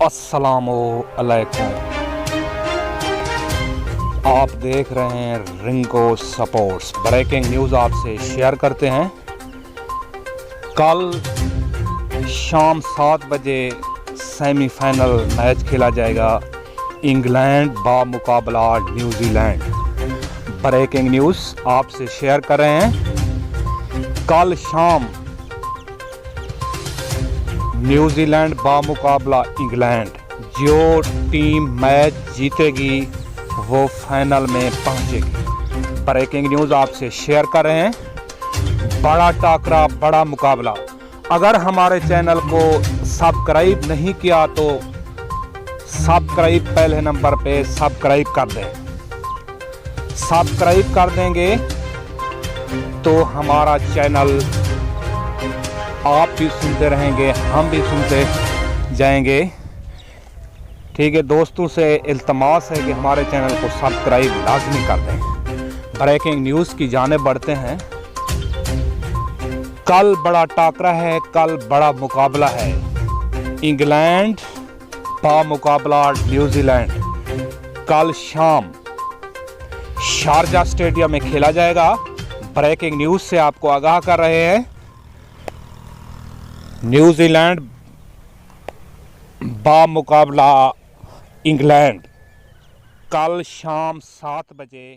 अस्सलामुअलैकुम। आप देख रहे हैं रिंको स्पोर्ट्स। ब्रेकिंग न्यूज़ आपसे शेयर करते हैं। कल शाम 7 बजे सेमीफाइनल मैच खेला जाएगा इंग्लैंड बा मुकाबला न्यूजीलैंड। ब्रेकिंग न्यूज़ आपसे शेयर कर रहे हैं। कल शाम न्यूजीलैंड बा मुकाबला इंग्लैंड। जो टीम मैच जीतेगी वो फाइनल में पहुंचेगी। ब्रेकिंग न्यूज़ आपसे शेयर कर रहे हैं। बड़ा टाकरा, बड़ा मुकाबला। अगर हमारे चैनल को सब्सक्राइब नहीं किया तो सब्सक्राइब पहले नंबर पे सब्सक्राइब कर दें। सब्सक्राइब कर देंगे तो हमारा चैनल आप भी सुनते रहेंगे, हम भी सुनते जाएंगे। ठीक है, दोस्तों से इल्तमास है कि हमारे चैनल को सब्सक्राइब लाजमी कर दें। ब्रेकिंग न्यूज़ की जानिब बढ़ते हैं। कल बड़ा टाकरा है, कल बड़ा मुकाबला है। इंग्लैंड बा मुकाबला न्यूजीलैंड कल शाम शारजा स्टेडियम में खेला जाएगा। ब्रेकिंग न्यूज़ से आपको आगाह कर रहे हैं। न्यूजीलैंड बा मुकाबला इंग्लैंड कल शाम 7 बजे